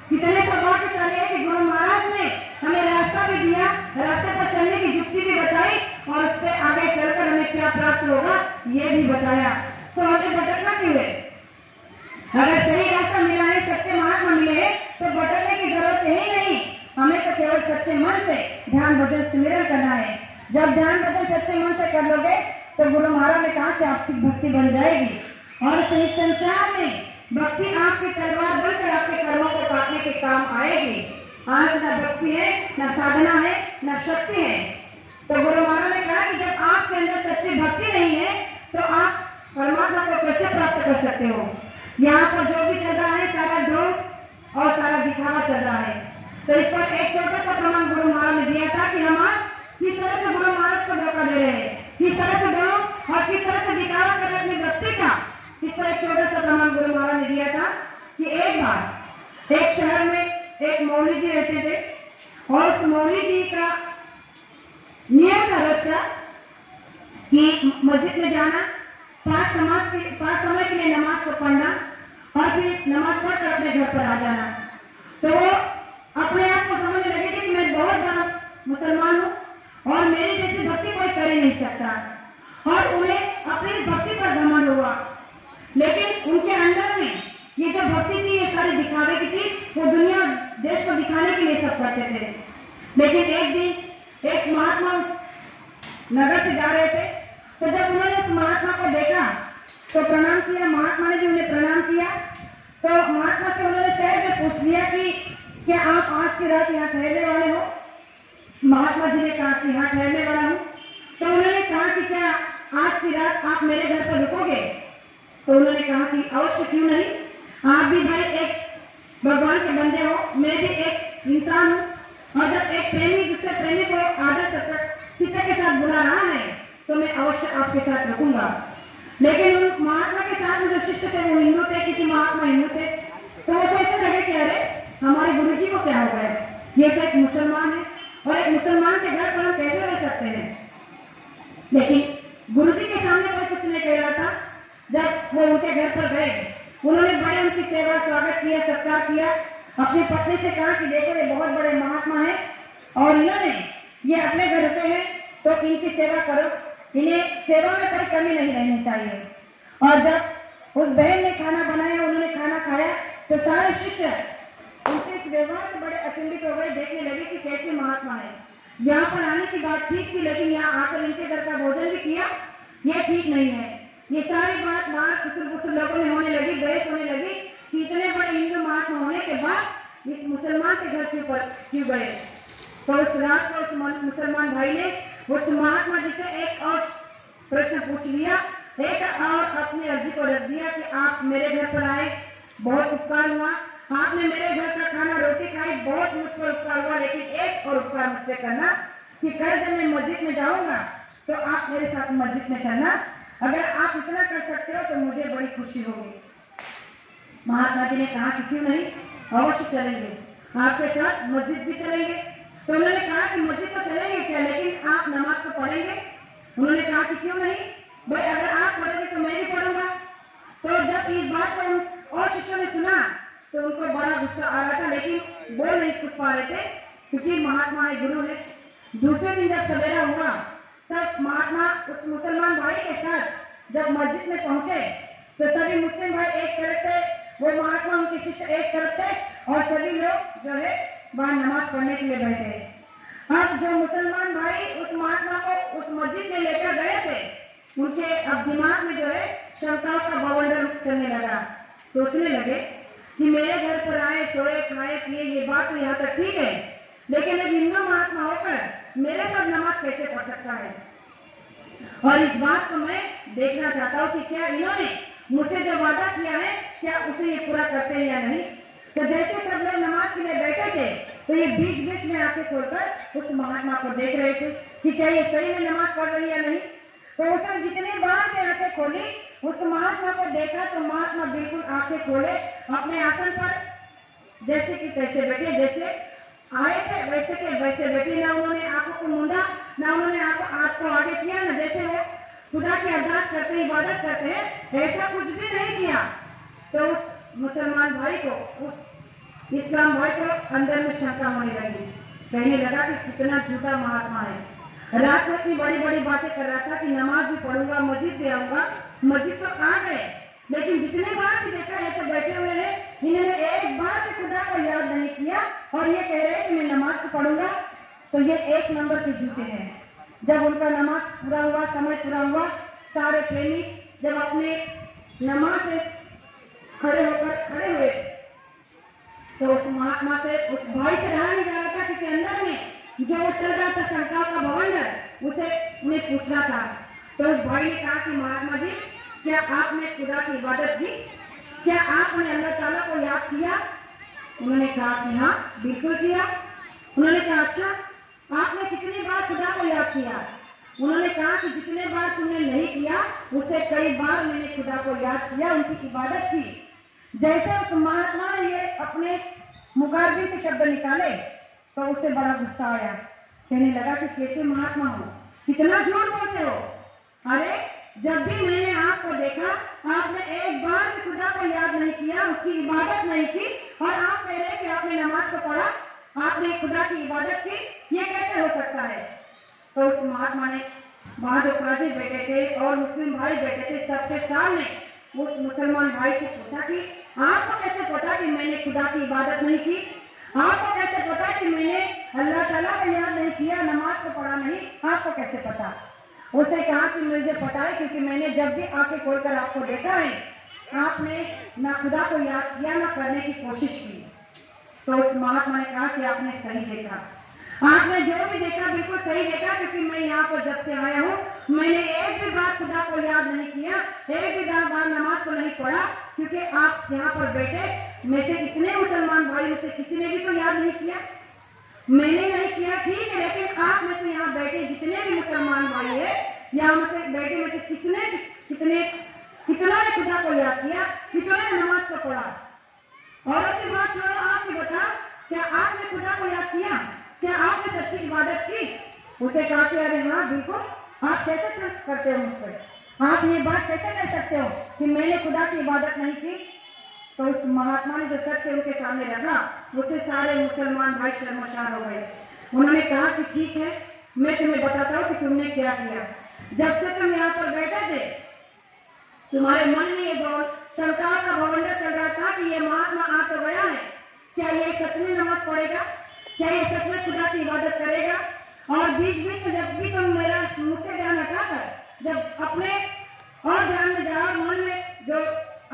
कितने सौभाग्यशाली है कि गुरु महाराज ने हमें रास्ता भी दिया, रास्ते पर चलने की युक्ति भी बताई और उससे आगे चलकर हमें क्या प्राप्त होगा ये भी बताया। तो हमें भटकना क्यों है? अगर सही रास्ता मिला है, सच्चे महात्मा मिले हैं, तो भटकने की जरूरत ही नहीं। हमें तो केवल सच्चे मन से ध्यान भजन सिमरन करना है। जब ध्यान भजन सच्चे मन से कर लोगे तो गुरु महाराज ने कहा कि आपकी भक्ति बन जाएगी और इस संसार में भक्ति आपकी तलवार बनकर आपके कर्मों को काटने के काम आएगी। आज न भक्ति है, न साधना है, न शक्ति है। तो गुरु महाराज ने कहा कि जब आपके अंदर सच्ची भक्ति नहीं है तो आप परमात्मा को कैसे प्राप्त कर सकते हो? यहाँ पर जो भी चल रहा है सारा ढोंग और सारा दिखावा चल रहा है। तो इस पर एक छोटा सा प्रमाण गुरु महाराज ने दिया था कि हम किस तरह से गुरु महाराज को धोखा दे रहे हैं, किस तरह से ढोंग और किस तरह से दिखावा कर रहे अपनी भक्ति का। इस पर एक छोटा सा प्रमाण गुरु महाराज ने दिया था कि एक बार एक शहर में एक मौली जी रहते थे और उस मौली जी का नियम था रोज का कि मस्जिद में जाना, पांच समय के लिए नमाज को पढ़ना और फिर नमाज पढ़कर अपने घर पर आ जाना। तो वो अपने आप को समझने लगे थे कि मैं बहुत बड़ा मुसलमान हूँ और मेरी जैसी भक्ति कोई कर ही नहीं सकता और उन्हें अपनी भक्ति पर घमंड हुआ। लेकिन उनके अंदर में ये जो भक्ति थी ये सारी दिखावे की थी, वो दुनिया देश को दिखाने के लिए सब करते थे। लेकिन एक दिन एक महात्मा नगर से जा रहे थे, तो जब उन्होंने उस महात्मा को देखा तो प्रणाम किया। महात्मा ने भी उन्हें प्रणाम किया। तो महात्मा से उन्होंने शहर में पूछ लिया कि क्या आप आज की रात यहाँ ठहरने वाले हो? महात्मा जी ने कहा कि हाँ ठहरने वाला हूँ। तो उन्होंने कहा कि क्या आज की रात आप मेरे घर पर रुकोगे? तो उन्होंने कहा कि अवश्य, क्यों नहीं, आप भी भाई एक भगवान के बंदे हो, मैं भी एक इंसान हूँ और जब एक प्रेमी दूसरे प्रेमी को आदर चित्त के साथ बुला रहा है तो मैं अवश्य आपके साथ रुकूंगा। लेकिन उन महात्मा के साथ में जो शिष्य थे वो हिंदू थे, किसी महात्मा हिंदू थे। तो वो सोचने लगे कि अरे हमारे गुरु जी को क्या हो गया, ये तो एक मुसलमान है और एक मुसलमान के घर पर हम कैसे रह सकते हैं। लेकिन गुरु जी के सामने कोई कुछ नहीं कह रहा था। जब वो उनके घर पर गए, उन्होंने बड़े उनकी सेवा स्वागत किया, सत्कार किया। अपनी पत्नी से कहा कि देखो ये बहुत बड़े महात्मा है और इन्होंने ये अपने घर रुके हैं तो इनकी सेवा करो, इन्हें सेवा में कोई कमी नहीं रहनी चाहिए। और जब उस बहन ने खाना बनाया, उन्होंने खाना खाया, तो सारे शिष्य उनके इस व्यवहार से बड़े अचंभित हो गए, देखने लगे कि कैसे महात्मा है। यहाँ पर आने की बात ठीक थी, लेकिन यहाँ आकर इनके घर का भोजन भी किया, ये ठीक नहीं है। ये सारी बात बाहर कुछ लोगों में होने लगी, बहस होने लगी कि इतने बड़े हिंदू महात्मा होने के बाद इस मुसलमान के घर क्यों गए। तो उस रात को उस मुसलमान भाई ने उस महात्मा जी से एक और प्रश्न पूछ लिया, एक और अपनी अर्जी को रख दिया कि आप मेरे घर पर आए, बहुत उपकार हुआ, आपने मेरे घर का खाना रोटी खाई, बहुत मुझ पर उपकार हुआ, लेकिन एक और उपकार मुझसे करना कि कल जब मैं मस्जिद में जाऊंगा तो आप मेरे साथ मस्जिद में चलना। अगर आप इतना कर सकते हो तो मुझे बड़ी खुशी होगी। महात्मा जी ने कहा कि क्यों नहीं, अवश्य चलेंगे, आपके साथ मस्जिद भी चलेंगे। तो उन्होंने कहा कि मस्जिद तो चलेंगे क्या, लेकिन आप नमाज तो पढ़ेंगे? उन्होंने कहा कि क्यों नहीं भाई, अगर आप पढ़ेंगे तो मैं भी पढ़ूंगा। तो जब इस बात को और शिष्यों ने सुना तो उनको बड़ा गुस्सा आ रहा था, लेकिन बोल नहीं कुछ पा रहे थे क्योंकि महात्मा है, गुरु है। दूसरे दिन जब सवेरा हुआ, सब महात्मा उस मुसलमान भाई के साथ जब मस्जिद में पहुंचे तो सभी मुस्लिम भाई एक तरफ थे, वो महात्मा उनके शिष्य एक तरफ थे और सभी लोग जो है वहां नमाज पढ़ने के लिए बैठे। अब जो मुसलमान भाई उस महात्मा को उस मस्जिद में लेकर गए थे, उनके अब दिमाग में जो है शंकाओं का बवंडर चलने लगा। सोचने लगे कि मेरे घर पर आए, सोए, खाए, पिए, ये बात तो यहाँ तक ठीक है, लेकिन एक हिंदू महात्मा होकर मेरे साथ नमाज कैसे पढ़ सकता है। और इस बात को मैं देखना चाहता हूँ कि क्या इन्होंने मुझसे जो वादा किया है क्या उसे ये पूरा करते हैं या नहीं। तो जैसे सब लोग नमाज के लिए बैठे थे तो ये बीच बीच में आंखें खोलकर उस महात्मा को देख रहे थे कि क्या ये सही में नमाज पढ़ रही है या नहीं। तो उसने जितनी बार भी आंखें खोली, उस महात्मा को देखा तो महात्मा बिल्कुल आंखें खोले, अपने आसन पर जैसे कि तैसे बैठे, जैसे आए थे वैसे के वैसे बैठे। ना उन्होंने आंखों को मूंदा, ना उन्होंने हाथ को आगे किया, ना जैसे वो खुदा की अरदास करते, इबादत करते हैं, ऐसा कुछ भी नहीं किया। तो उस मुसलमान भाई को, उस इस्लाम भाई को अंदर में शंका होने लगी। कहने लगा कि कितना झूठा महात्मा है। रात में इतनी बड़ी बड़ी बातें कर रहा था कि नमाज भी पढ़ूंगा, मस्जिद भी आऊंगा। मस्जिद तो आ गए, लेकिन जितने बार भी देखा है तो बैठे हुए हैं, इन्होंने एक बार भी खुदा को याद नहीं किया और ये कह रहे हैं कि मैं नमाज को पढ़ूंगा। तो ये एक नंबर के झूठे हैं। जब उनका नमाज पूरा हुआ, समय पूरा हुआ, सारे प्रेमी जब अपने नमाज से खड़े हुए तो उस महात्मा से, उस भाई से रहा नहीं जा रहा था, क्योंकि अंदर में जो वो चल रहा था शंकाओं का भवंडर, उसे उन्हें पूछना था। तो उस भाई ने कहा कि महात्मा जी, क्या आपने खुदा की इबादत की? क्या आपने अल्लाह ताला को याद किया? उन्होंने कहा कि हाँ, बिल्कुल किया। उन्होंने कहा अच्छा, आपने कितनी बार खुदा को याद किया? उन्होंने कहा कि जितने बार तुमने नहीं किया, उससे कई बार मैंने खुदा को याद किया, उनकी इबादत की। जैसे उस महात्मा ने ये अपने मुखारबिन से शब्द निकाले तो उससे बड़ा गुस्सा आया। कहने लगा कि कैसे महात्मा हो, कितना झूठ बोलते हो। अरे जब भी मैंने आपको देखा, आपने एक बार भी खुदा को याद नहीं किया, उसकी इबादत नहीं की, और आप कह रहे कि आपने नमाज को पढ़ा, आपने खुदा की इबादत की, ये कैसे हो सकता है? तो उस महात्मा ने, वहां जो काजी बैठे थे और मुस्लिम भाई बैठे थे, सबके सामने उस मुसलमान भाई से पूछा कि आपको कैसे पता कि मैंने खुदा की इबादत नहीं की? आपको कैसे पता कि मैंने अल्लाह ताला को याद नहीं किया, नमाज को पढ़ा नहीं? आपको कैसे पता? उसने कहा कि मुझे पता है, क्योंकि मैंने जब भी आंखें खोलकर आपको देखा है, आपने ना खुदा को याद किया, ना करने की कोशिश की। तो उस महात्मा ने कहा कि आपने सही देखा, आपने जो भी देखा बिल्कुल सही देखा, क्योंकि मैं यहाँ पर जब से आया हूँ, मैंने एक भी बार खुदा को याद नहीं किया, एक भी बार नमाज को नहीं पढ़ा, क्योंकि आप यहाँ पर बैठे में से इतने मुसलमान भाई में से किसी ने भी तो याद नहीं किया। मैंने नहीं किया, ठीक है, लेकिन आप में से यहाँ बैठे जितने भी मुसलमान भाई है, यहाँ में से बैठे में से कितना ने खुदा को याद किया, कितना ने नमाज को पढ़ा? औरत की बात छोड़ो, आप ही बताओ, क्या आपने खुदा को याद किया? क्या आपने सच्ची इबादत की? उसे कहा कि अरे हाँ बिल्कुल, आप कैसे करते हो मुझ पर, आप ये बात कैसे कह सकते हो कि मैंने खुदा की इबादत नहीं की? तो उस महात्मा ने जो सत्य उनके सामने रखा, उससे सारे मुसलमान भाई शर्मसार हो गए। उन्होंने कहा कि ठीक है, मैं तुम्हें बताता हूँ कि तुमने क्या किया। जब से तुम यहाँ पर बैठे थे, तुम्हारे मन में ये शंकाओं का भवंडर चल रहा था कि ये महात्मा आ तो गया है, क्या ये सच में नमाज पढ़ेगा? क्या ये सच में खुदा की इबादत करेगा? और बीच बीच में जब भी तुम मेरा मुझसे ध्यान हटाकर जब अपने और ध्यान में जाओ, मन में जो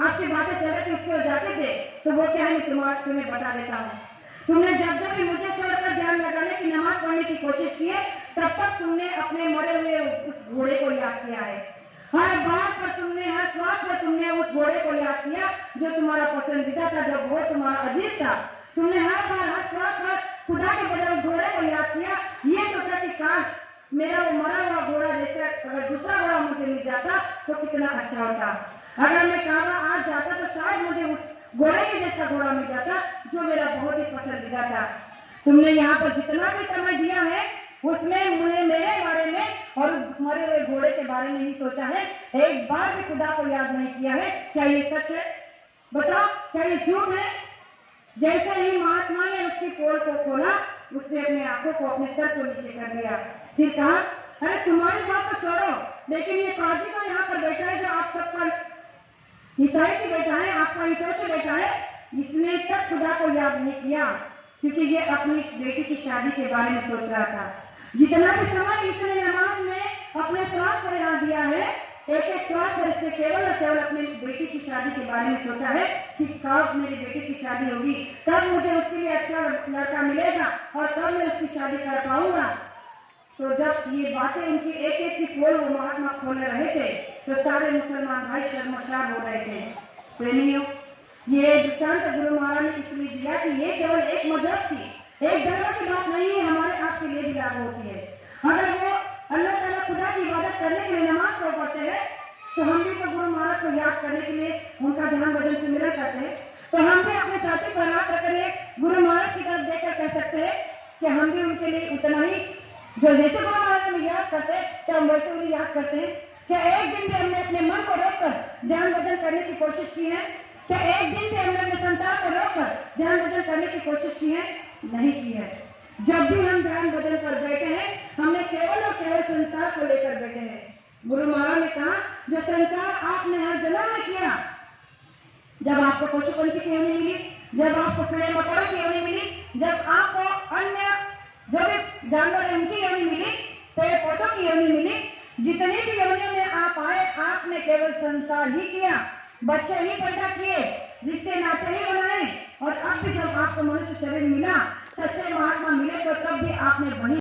आपकी बातें चल रही थी उसके ओर जाते थे, तो वो क्या है मैं तुम्हें बता देता हूँ। तुमने जब जब भी मुझे छोड़कर ध्यान लगाने की, नमाज पढ़ने की कोशिश की है, तब तक तुमने अपने मरे हुए उस घोड़े को याद किया है। हर बात पर तुमने, हर श्वास पर तुमने उस घोड़े को याद किया जो तुम्हारा पसंदीदा था, जो वो तुम्हारा अजीज था। तुमने हर बार, हर श्वास पर खुदा के बजाय उस घोड़े को याद किया। ये सोचा कि काश मेरा वो मरा हुआ घोड़ा जैसा अगर दूसरा घोड़ा मुझे मिल जाता तो कितना अच्छा होता। अगर मैं काबा आज जाता तो शायद मुझे उस घोड़े के जैसा घोड़ा मिल जाता जो मेरा बहुत ही पसंदीदा था। तुमने यहाँ पर जितना भी समय दिया है उसमें मुझे मेरे बारे में और उस मरे हुए घोड़े के बारे में ही सोचा है, एक बार भी खुदा को याद नहीं किया है। क्या ये सच है? बताओ, क्या ये झूठ है? जैसे ही महात्मा ने उसकी पोल को खोला, उसने अपनी आंखों को अपने सर को नीचे कर लिया। फिर कहा, अरे तुम्हारी बात तो छोड़ो, लेकिन ये काजी तो यहाँ पर बैठा है जो आप सबका हितैषी बैठा है, आपका हितैषी बैठा है, इसने तक खुदा को याद नहीं किया, क्योंकि ये अपनी बेटी की शादी के बारे में सोच रहा था। जितना भी समय इसने नमाज में अपने श्वास पर यहाँ दिया है, एक एक श्वास पर इसने केवल और केवल अपनी बेटी की शादी के बारे में सोचा है कि कब मेरी बेटी की शादी होगी, कब मुझे उसके लिए अच्छा लड़का मिलेगा और कब मैं उसकी शादी कर पाऊंगा। तो जब ये बातें उनकी एक एक की पोल वो महात्मा खोल रहे थे, तो सारे मुसलमान भाई शर्मसार हो रहे थे। प्रेमियों, ये दृष्टांत गुरु महाराज ने इसलिए दिया कि ये केवल एक मजहब की, एक धर्म की बात नहीं है, हमारे आपके लिए भी लागू होती है। अगर वो अल्लाह ताला खुदा की इबादत करने के लिए नमाज को पढ़ते हैं, तो हम भी तो गुरु महाराज को याद करने के लिए उनका ध्यान भजन सिमरन करते हैं। तो हम भी अपने छाती पर हाथ रखकर गुरु महाराज की तरफ देखकर कह सकते हैं कि हम भी उनके लिए उतना ही, जो जैसे गुरु महाराज में याद करते हैं तो हम वैसे उन्हें याद करते हैं। क्या एक दिन भी हमने अपने मन को रोककर ध्यान भजन करने की कोशिश की है? तो एक दिन भी हमने अपने संसार को रोककर ध्यान भजन करने की कोशिश की है? नहीं की है। जब भी हम ध्यान भजन पर बैठे हैं, हमने केवल और केवल संसार को लेकर बैठे हैं। गुरु महाराज ने कहा, जो संसार आपने हर जन्म में किया, जब आपको पशु पंछी की योनि मिली, जब आपको कीड़े मकोड़ों की योनि मिली, जब आपको अन्य जो भी जानवर है उनकी योनि मिली, पेड़ पौधों की योनि मिली, जितनी भी योनियों में आप आए, आपने केवल संसार ही किया, बच्चे ही पैदा किए, रिश्ते नाते ही बनाए। और अब भी जब आपको मनुष्य शरीर मिला, सच्चे महात्मा मिले, तो तब भी आपने वही